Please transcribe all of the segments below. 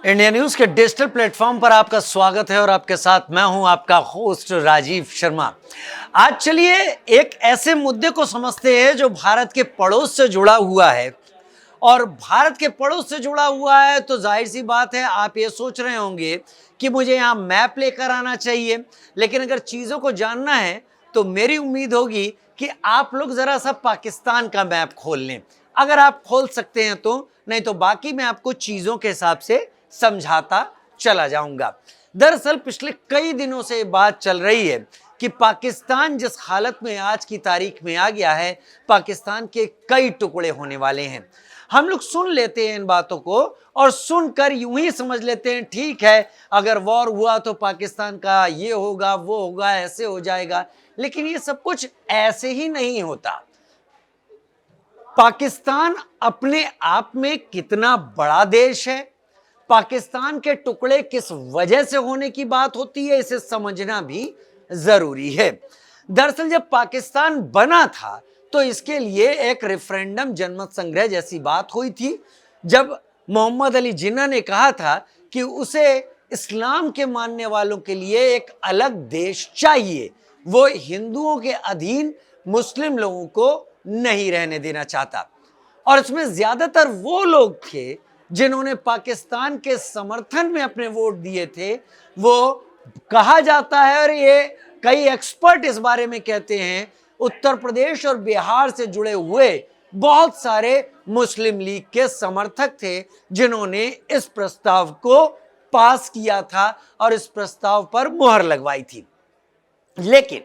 India news के digital platform पर आपका स्वागत है और आपके साथ मैं हूं आपका होस्ट राजीव शर्मा। आज चलिए एक ऐसे मुद्दे को समझते हैं जो भारत के पड़ोस से जुड़ा हुआ है। और भारत के पड़ोस से जुड़ा हुआ है तो जाहिर सी बात है आप ये सोच रहे होंगे कि मुझे यहाँ मैप लेकर आना चाहिए, लेकिन अगर चीज़ों को जानना है तो मेरी उम्मीद होगी कि आप लोग ज़रा सा पाकिस्तान का मैप खोल लें, अगर आप खोल सकते हैं तो, नहीं तो बाकी मैं आपको चीज़ों के हिसाब से समझाता चला जाऊंगा। दरअसल पिछले कई दिनों से ये बात चल रही है कि पाकिस्तान जिस हालत में आज की तारीख में आ गया है, पाकिस्तान के कई टुकड़े होने वाले हैं। हम लोग सुन लेते हैं इन बातों को और सुनकर यूं ही समझ लेते हैं ठीक है, अगर वॉर हुआ तो पाकिस्तान का ये होगा, वो होगा, ऐसे हो जाएगा। लेकिन ये सब कुछ ऐसे ही नहीं होता। पाकिस्तान अपने आप में कितना बड़ा देश है, पाकिस्तान के टुकड़े किस वजह से होने की बात होती है, इसे समझना भी जरूरी है। दरअसल जब पाकिस्तान बना था तो इसके लिए एक रेफरेंडम जनमत संग्रह जैसी बात हुई थी, जब मोहम्मद अली जिन्ना ने कहा था कि उसे इस्लाम के मानने वालों के लिए एक अलग देश चाहिए, वो हिंदुओं के अधीन मुस्लिम लोगों को नहीं रहने देना चाहता। और इसमें ज्यादातर वो लोग थे जिन्होंने पाकिस्तान के समर्थन में अपने वोट दिए थे। वो कहा जाता है और ये कई एक्सपर्ट इस बारे में कहते हैं, उत्तर प्रदेश और बिहार से जुड़े हुए बहुत सारे मुस्लिम लीग के समर्थक थे जिन्होंने इस प्रस्ताव को पास किया था और इस प्रस्ताव पर मुहर लगवाई थी। लेकिन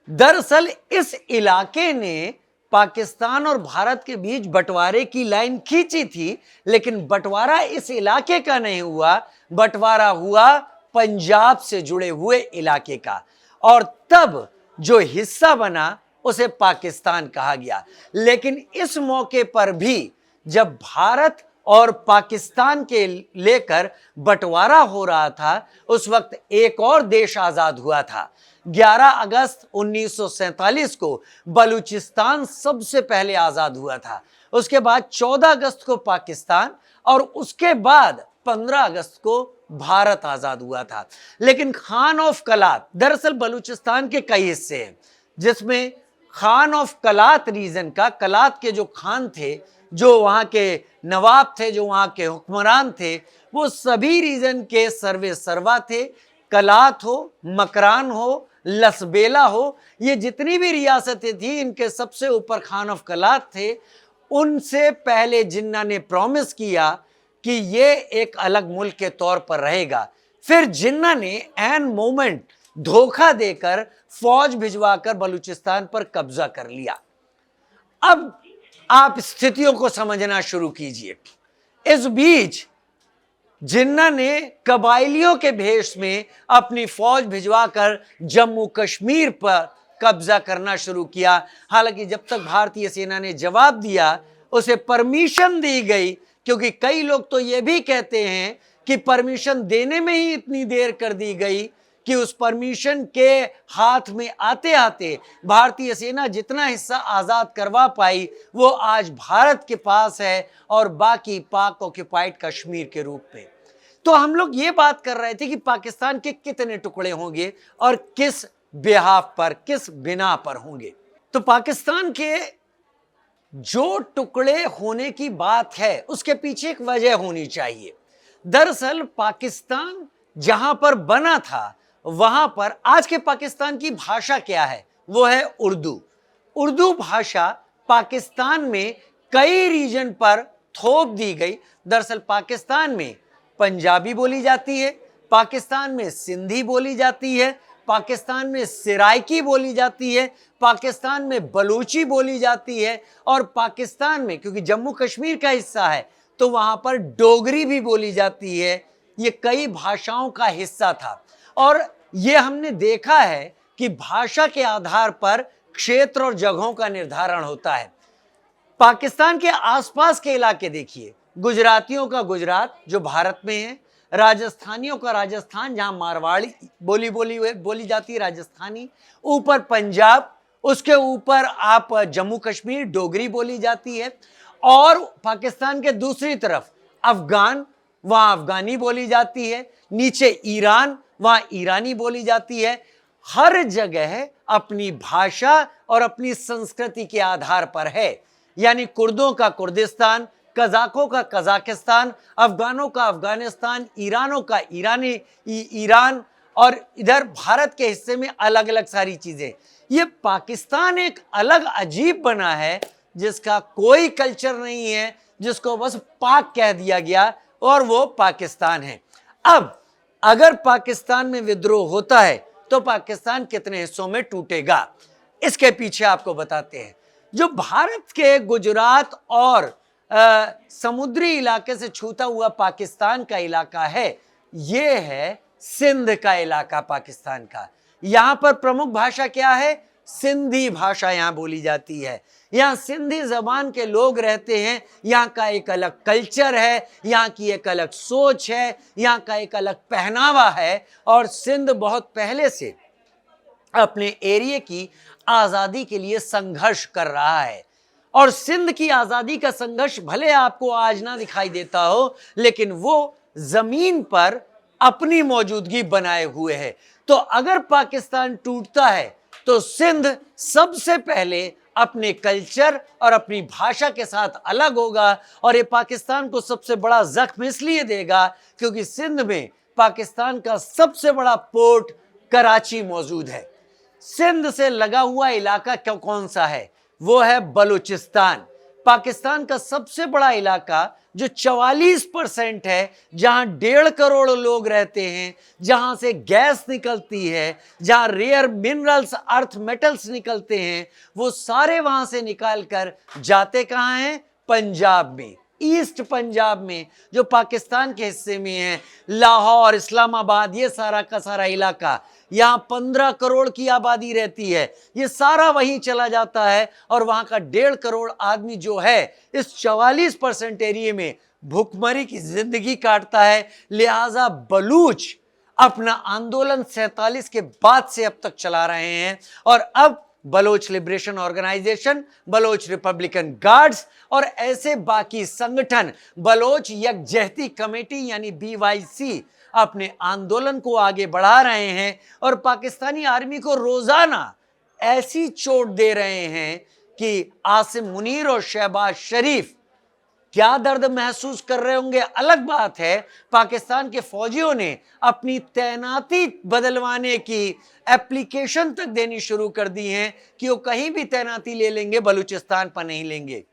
दरअसल इस इलाके ने पाकिस्तान और भारत के बीच बंटवारे की लाइन खींची थी, लेकिन बंटवारा इस इलाके का नहीं हुआ, बंटवारा हुआ पंजाब से जुड़े हुए इलाके का। और तब जो हिस्सा बना उसे पाकिस्तान कहा गया। लेकिन इस मौके पर भी जब भारत और पाकिस्तान के लेकर बंटवारा हो रहा था, उस वक्त एक और देश आजाद हुआ था। 11 अगस्त 1947 को बलूचिस्तान सबसे पहले आजाद हुआ था। उसके बाद 14 अगस्त को पाकिस्तान और उसके बाद 15 अगस्त को भारत आजाद हुआ था। लेकिन खान ऑफ कलात, दरअसल बलूचिस्तान के कई हिस्से हैं जिसमें खान ऑफ कलात रीजन का, कलात के जो खान थे, जो वहां के नवाब थे, जो वहां के हुक्मरान थे, वो सभी रीजन के सर्वे सर्वा थे। कलात हो, मकरान हो, लसबेला हो, ये जितनी भी रियासतें थी इनके सबसे ऊपर खान ऑफ कलात थे। उनसे पहले जिन्ना ने प्रॉमिस किया कि ये एक अलग मुल्क के तौर पर रहेगा। फिर जिन्ना ने एन मोमेंट धोखा देकर फौज भिजवाकर बलूचिस्तान पर कब्जा कर लिया। अब आप स्थितियों को समझना शुरू कीजिए। इस बीच जिन्ना ने कबायलियों के भेष में अपनी फौज भिजवाकर जम्मू कश्मीर पर कब्जा करना शुरू किया। हालांकि जब तक भारतीय सेना ने जवाब दिया उसे परमिशन दी गई, क्योंकि कई लोग तो यह भी कहते हैं कि परमिशन देने में ही इतनी देर कर दी गई कि उस परमिशन के हाथ में आते आते भारतीय सेना जितना हिस्सा आजाद करवा पाई वो आज भारत के पास है और बाकी पाक ऑक्युपाइड कश्मीर के रूप में। तो हम लोग ये बात कर रहे थे कि पाकिस्तान के कितने टुकड़े होंगे और किस बिहाफ पर, किस बिना पर होंगे। तो पाकिस्तान के जो टुकड़े होने की बात है उसके पीछे एक वजह होनी चाहिए। दरअसल पाकिस्तान जहां पर बना था वहां पर आज के पाकिस्तान की भाषा क्या है, वो है उर्दू। उर्दू भाषा पाकिस्तान में कई रीजन पर थोप दी गई। दरअसल पाकिस्तान में पंजाबी बोली जाती है, पाकिस्तान में सिंधी बोली जाती है, पाकिस्तान में सिराइकी बोली जाती है, पाकिस्तान में बलूची बोली जाती है और पाकिस्तान में क्योंकि जम्मू कश्मीर का हिस्सा है तो वहां पर डोगरी भी बोली जाती है। ये कई भाषाओं का हिस्सा था और ये हमने देखा है कि भाषा के आधार पर क्षेत्र और जगहों का निर्धारण होता है। पाकिस्तान के आसपास के इलाके देखिए, गुजरातियों का गुजरात जो भारत में है, राजस्थानियों का राजस्थान जहां मारवाड़ी बोली जाती है, राजस्थानी, ऊपर पंजाब, उसके ऊपर आप जम्मू कश्मीर, डोगरी बोली जाती है। और पाकिस्तान के दूसरी तरफ अफगान, वहां अफगानी बोली जाती है, नीचे ईरान, वहां ईरानी बोली जाती है। हर जगह अपनी भाषा और अपनी संस्कृति के आधार पर है। यानी कुर्दों का कुर्दिस्तान, कजाकों का कजाकिस्तान, अफगानों का अफगानिस्तान, ईरानों का ईरान, और इधर भारत के हिस्से में अलग अलग सारी चीजें। ये पाकिस्तान एक अलग अजीब बना है जिसका कोई कल्चर नहीं है, जिसको बस पाक कह दिया गया और वो पाकिस्तान है। अब अगर पाकिस्तान में विद्रोह होता है तो पाकिस्तान कितने हिस्सों में टूटेगा, इसके पीछे आपको बताते हैं। जो भारत के गुजरात और समुद्री इलाके से छूता हुआ पाकिस्तान का इलाका है, ये है सिंध का इलाका पाकिस्तान का। यहां पर प्रमुख भाषा क्या है? सिंधी भाषा यहां बोली जाती है। यहां सिंधी जबान के लोग रहते हैं। यहां का एक अलग कल्चर है, यहां की एक अलग सोच है, यहां का एक अलग पहनावा है। और सिंध बहुत पहले से अपने एरिया की आजादी के लिए संघर्ष कर रहा है। और सिंध की आजादी का संघर्ष भले आपको आज ना दिखाई देता हो, लेकिन वो जमीन पर अपनी मौजूदगी बनाए हुए है। तो अगर पाकिस्तान टूटता है तो सिंध सबसे पहले अपने कल्चर और अपनी भाषा के साथ अलग होगा। और ये पाकिस्तान को सबसे बड़ा जख्म इसलिए देगा क्योंकि सिंध में पाकिस्तान का सबसे बड़ा पोर्ट कराची मौजूद है। सिंध से लगा हुआ इलाका कौन सा है? वो है बलूचिस्तान। पाकिस्तान का सबसे बड़ा इलाका जो 44% है, जहां 1.5 करोड़ लोग रहते हैं, जहां से गैस निकलती है, जहां रेयर मिनरल्स, अर्थ मेटल्स निकलते हैं, वो सारे वहां से निकालकर जाते कहां हैं? पंजाब में, ईस्ट पंजाब में, जो पाकिस्तान के हिस्से में है। लाहौर, इस्लामाबाद, ये सारा का सारा इलाका, यहां 15 करोड़ की आबादी रहती है, ये सारा वहीं चला जाता है। और वहां का 1.5 करोड़ आदमी जो है इस 44% एरिया में भूखमरी की जिंदगी काटता है। लिहाजा बलूच अपना आंदोलन 47 के बाद से अब तक चला रहे हैं। और अब Baloch Liberation Organization, Baloch Republican Guards और ऐसे बाकी संगठन, बलोच यकजहती कमेटी यानी BYC, अपने आंदोलन को आगे बढ़ा रहे हैं। और पाकिस्तानी आर्मी को रोजाना ऐसी चोट दे रहे हैं कि आसिम मुनीर और शहबाज शरीफ क्या दर्द महसूस कर रहे होंगे अलग बात है। पाकिस्तान के फौजियों ने अपनी तैनाती बदलवाने की एप्लीकेशन तक देनी शुरू कर दी है कि वो कहीं भी तैनाती ले लेंगे, बलूचिस्तान पर नहीं लेंगे।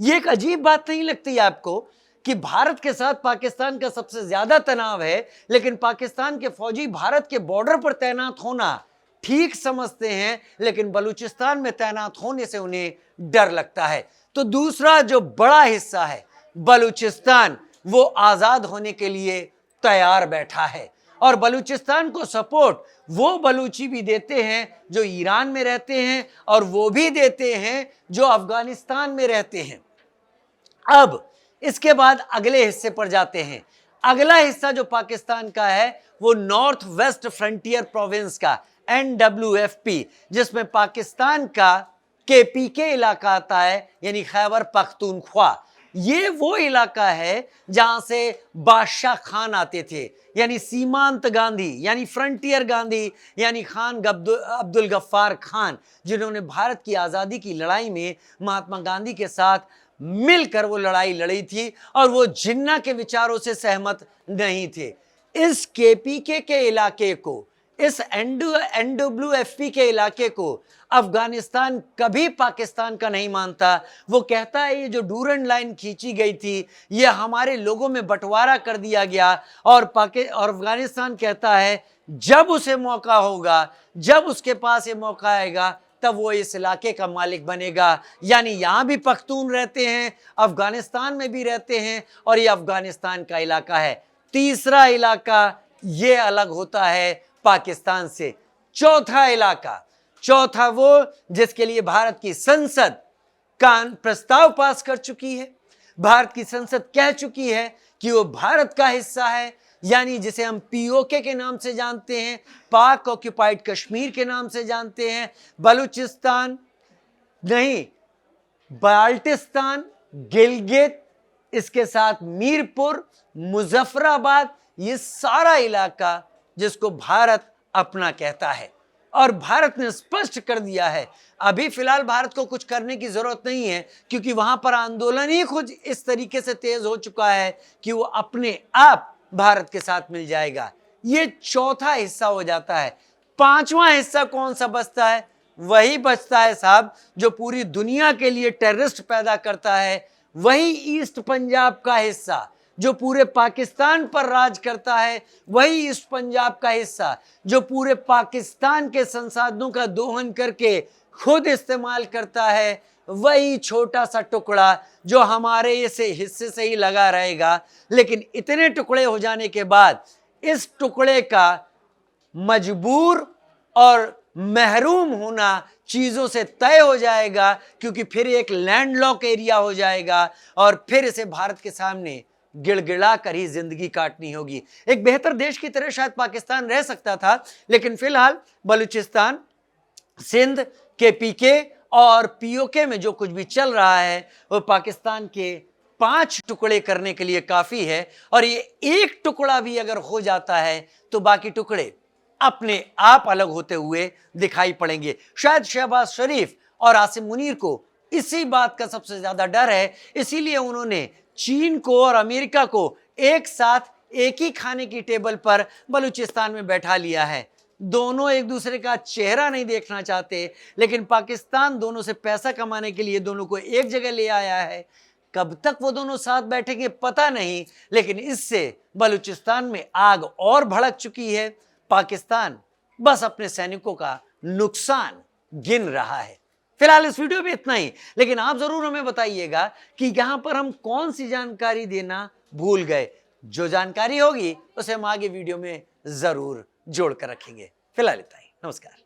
ये एक अजीब बात नहीं लगती आपको कि भारत के साथ पाकिस्तान का सबसे ज्यादा तनाव है, लेकिन पाकिस्तान के फौजी भारत के बॉर्डर पर तैनात होना ठीक समझते हैं, लेकिन बलूचिस्तान में तैनात होने से उन्हें डर लगता है। तो दूसरा जो बड़ा हिस्सा है बलूचिस्तान, वो आजाद होने के लिए तैयार बैठा है। और बलूचिस्तान को सपोर्ट वो बलूची भी देते हैं जो ईरान में रहते हैं, और वो भी देते हैं जो अफगानिस्तान में रहते हैं। अब इसके बाद अगले हिस्से पर जाते हैं। अगला हिस्सा जो पाकिस्तान का है वो नॉर्थ वेस्ट फ्रंटियर प्रोविंस का NWFP, जिसमें पाकिस्तान का KPK इलाका आता है, यानी खैबर पख्तूनख्वा। ये वो इलाका है जहां से बादशाह खान आते थे, यानी सीमांत गांधी, यानी फ्रंटियर गांधी, यानी खान अब्दुल गफ्फार खान, जिन्होंने भारत की आज़ादी की लड़ाई में महात्मा गांधी के साथ मिलकर वो लड़ाई लड़ी थी। और वो जिन्ना के विचारों से सहमत नहीं थे। इस KPK के इलाके को, इस NWFP के इलाके को अफगानिस्तान कभी पाकिस्तान का नहीं मानता। वो कहता है ये जो डूरंड लाइन खींची गई थी, ये हमारे लोगों में बंटवारा कर दिया गया। और अफगानिस्तान कहता है जब उसे मौका होगा, जब उसके पास ये मौका आएगा, तब वो इस इलाके का मालिक बनेगा। यानी यहाँ भी पख्तून रहते हैं, अफगानिस्तान में भी रहते हैं, और ये अफगानिस्तान का इलाका है। तीसरा इलाका ये अलग होता है पाकिस्तान से। चौथा इलाका, चौथा वो जिसके लिए भारत की संसद का प्रस्ताव पास कर चुकी है। भारत की संसद कह चुकी है कि वो भारत का हिस्सा है, यानी जिसे हम POK के नाम से जानते हैं, पाक ऑक्यूपाइड कश्मीर के नाम से जानते हैं। बलूचिस्तान नहीं, बाल्टिस्तान, गिलगित इसके साथ मीरपुर, मुजफ्फराबाद, ये सारा इलाका जिसको भारत अपना कहता है। और भारत ने स्पष्ट कर दिया है, अभी फिलहाल भारत को कुछ करने की जरूरत नहीं है, क्योंकि वहां पर आंदोलन ही खुद इस तरीके से तेज हो चुका है कि वो अपने आप भारत के साथ मिल जाएगा। ये चौथा हिस्सा हो जाता है। पांचवा हिस्सा कौन सा बचता है? वही बचता है साहब जो पूरी दुनिया के लिए टेररिस्ट पैदा करता है। वही ईस्ट पंजाब का हिस्सा जो पूरे पाकिस्तान पर राज करता है, वही ईस्ट पंजाब का हिस्सा जो पूरे पाकिस्तान के संसाधनों का दोहन करके खुद इस्तेमाल करता है, वही छोटा सा टुकड़ा जो हमारे इसे हिस्से से ही लगा रहेगा। लेकिन इतने टुकड़े हो जाने के बाद इस टुकड़े का मजबूर और महरूम होना चीजों से तय हो जाएगा, क्योंकि फिर एक लैंडलॉक एरिया हो जाएगा और फिर इसे भारत के सामने गिड़गिड़ा कर ही जिंदगी काटनी होगी। एक बेहतर देश की तरह शायद पाकिस्तान रह सकता था, लेकिन फिलहाल बलूचिस्तान, सिंध, केपीके और पीओके में जो कुछ भी चल रहा है वो पाकिस्तान के 5 टुकड़े करने के लिए काफी है। और ये एक टुकड़ा भी अगर हो जाता है तो बाकी टुकड़े अपने आप अलग होते हुए दिखाई पड़ेंगे। शायद शहबाज शरीफ और आसिम मुनीर को इसी बात का सबसे ज्यादा डर है, इसीलिए उन्होंने चीन को और अमेरिका को एक साथ एक ही खाने की टेबल पर बलूचिस्तान में बैठा लिया है। दोनों एक दूसरे का चेहरा नहीं देखना चाहते, लेकिन पाकिस्तान दोनों से पैसा कमाने के लिए दोनों को एक जगह ले आया है। कब तक वो दोनों साथ बैठेंगे पता नहीं, लेकिन इससे बलूचिस्तान में आग और भड़क चुकी है। पाकिस्तान बस अपने सैनिकों का नुकसान गिन रहा है। फिलहाल इस वीडियो में इतना ही, लेकिन आप जरूर हमें बताइएगा कि यहां पर हम कौन सी जानकारी देना भूल गए। जो जानकारी होगी उसे हम आगे वीडियो में जरूर जोड़कर रखेंगे। फिलहाल इतना ही, नमस्कार।